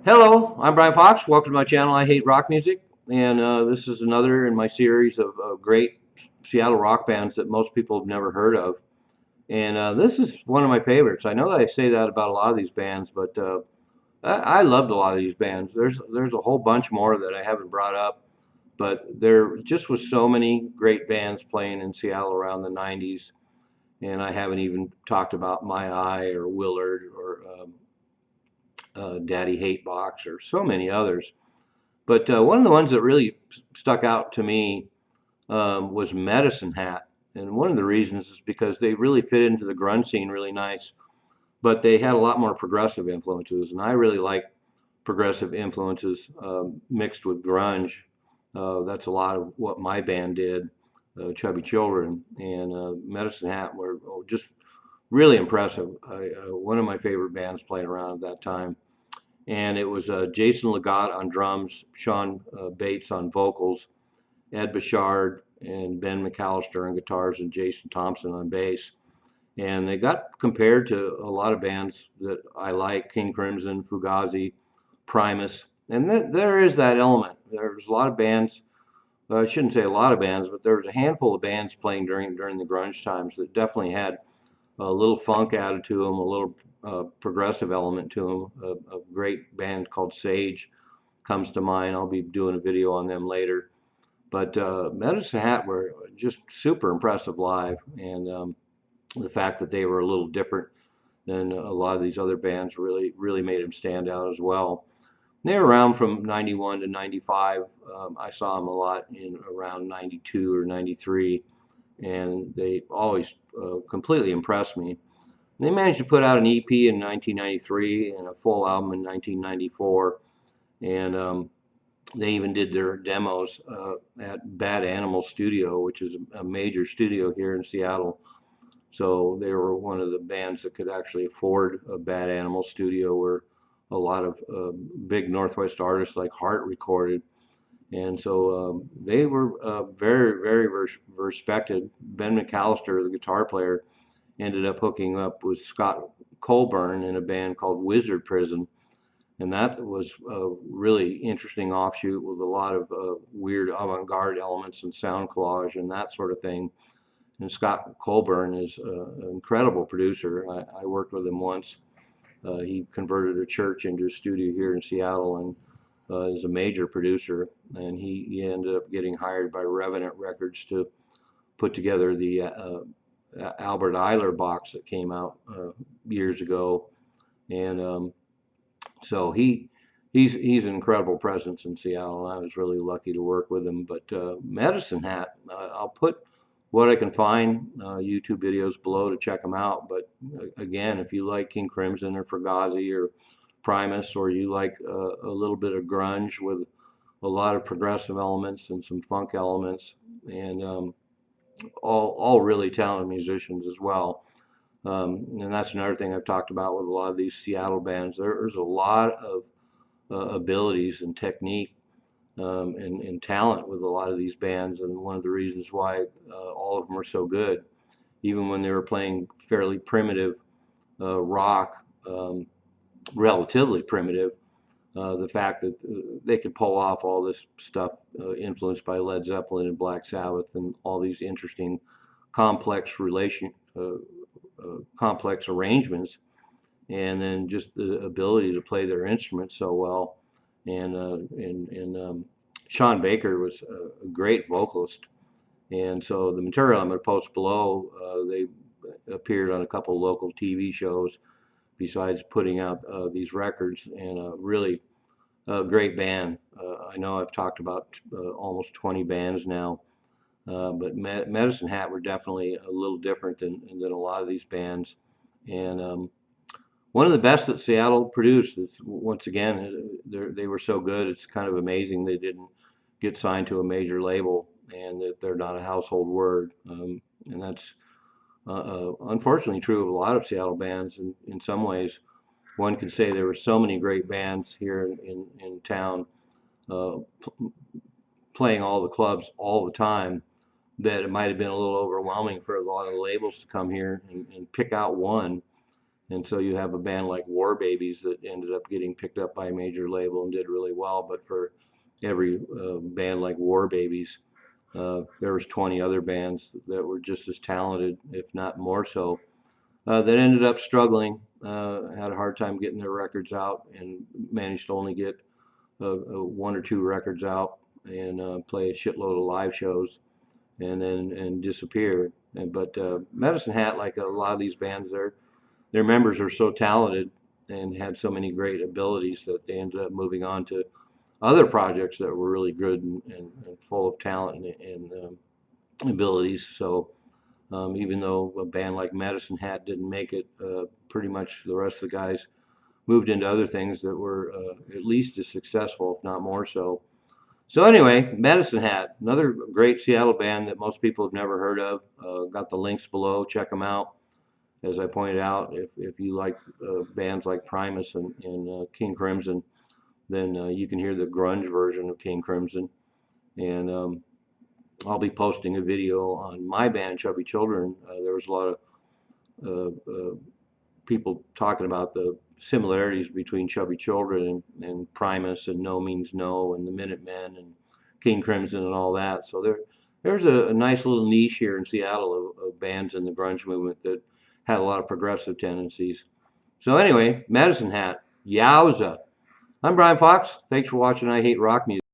Hello, I'm Brian Fox. Welcome to my channel, I Hate Rock Music. And this is another in my series of great Seattle rock bands that most people have never heard of. And this is one of my favorites. I know that I say that about a lot of these bands, but I loved a lot of these bands. There's a whole bunch more that I haven't brought up, but there just was so many great bands playing in Seattle around the 90s. And I haven't even talked about My Eye or Willard or Daddy Hate Box or so many others. But one of the ones that really stuck out to me was Medicine Hat. And one of the reasons is because they really fit into the grunge scene really nice, but they had a lot more progressive influences. And I really like progressive influences mixed with grunge. That's a lot of what my band did, Chubby Children. And Medicine Hat were just really impressive. One of my favorite bands playing around at that time. And it was Jason Legat on drums, Sean Bates on vocals, Ed Bouchard and Ben McAllister on guitars, and Jason Thompson on bass. And they got compared to a lot of bands that I like, King Crimson, Fugazi, Primus. And there is that element. There's a lot of bands, I shouldn't say a lot of bands, but there was a handful of bands playing during the grunge times that definitely had a little funk added to them, a little progressive element to them. A great band called Sage comes to mind. I'll be doing a video on them later. But Medicine Hat were just super impressive live, and the fact that they were a little different than a lot of these other bands really made them stand out as well. They were around from 91 to 95. I saw them a lot in around 92 or 93, and they always completely impressed me. They managed to put out an EP in 1993 and a full album in 1994, and they even did their demos at Bad Animal Studio, which is a major studio here in Seattle. So they were one of the bands that could actually afford a Bad Animal Studio, where a lot of big Northwest artists like Heart recorded. And so they were very respected. Ben McAllister, the guitar player, ended up hooking up with Scott Colburn in a band called Wizard Prison. And that was a really interesting offshoot with a lot of weird avant-garde elements and sound collage and that sort of thing. And Scott Colburn is an incredible producer. I worked with him once. He converted a church into a studio here in Seattle and is a major producer. And he ended up getting hired by Revenant Records to put together the Albert Ayler box that came out years ago. And so he's an incredible presence in Seattle. I was really lucky to work with him. But Medicine Hat, I'll put what I can find YouTube videos below to check them out. But again, if you like King Crimson or Fugazi or Primus, or you like a little bit of grunge with a lot of progressive elements and some funk elements, and all really talented musicians as well. And that's another thing I've talked about with a lot of these Seattle bands. There's a lot of abilities and technique and talent with a lot of these bands, and one of the reasons why all of them are so good, even when they were playing fairly primitive rock, relatively primitive, the fact that they could pull off all this stuff influenced by Led Zeppelin and Black Sabbath and all these interesting complex complex arrangements, and then just the ability to play their instruments so well. And Sean Baker was a great vocalist. And so the material I'm going to post below, they appeared on a couple of local TV shows besides putting out these records, and a really great band. I know I've talked about almost 20 bands now, but Medicine Hat were definitely a little different than a lot of these bands. And one of the best that Seattle produced. Is, once again, they were so good. It's kind of amazing they didn't get signed to a major label and that they're not a household word. And that's unfortunately true of a lot of Seattle bands. In some ways, one could say there were so many great bands here in town uh, playing all the clubs all the time that it might have been a little overwhelming for a lot of the labels to come here and pick out one And so you have a band like War Babies that ended up getting picked up by a major label and did really well. But for every band like War Babies, there was 20 other bands that were just as talented, if not more so, that ended up struggling, had a hard time getting their records out, and managed to only get one or two records out and play a shitload of live shows and then disappear. But Medicine Hat, like a lot of these bands, their members are so talented and had so many great abilities that they ended up moving on to other projects that were really good and full of talent and abilities. So even though a band like Medicine Hat didn't make it, pretty much the rest of the guys moved into other things that were at least as successful, if not more so. So anyway, Medicine Hat, another great Seattle band that most people have never heard of. Got the links below. Check them out. As I pointed out, if you like bands like Primus and King Crimson, then you can hear the grunge version of King Crimson. And I'll be posting a video on my band, Chubby Children. There was a lot of people talking about the similarities between Chubby Children and Primus and No Means No and the Minutemen and King Crimson and all that. So there's a nice little niche here in Seattle of bands in the grunge movement that had a lot of progressive tendencies. So anyway, Medicine Hat, yowza. I'm Brian Fox. Thanks for watching I Hate Rock Music.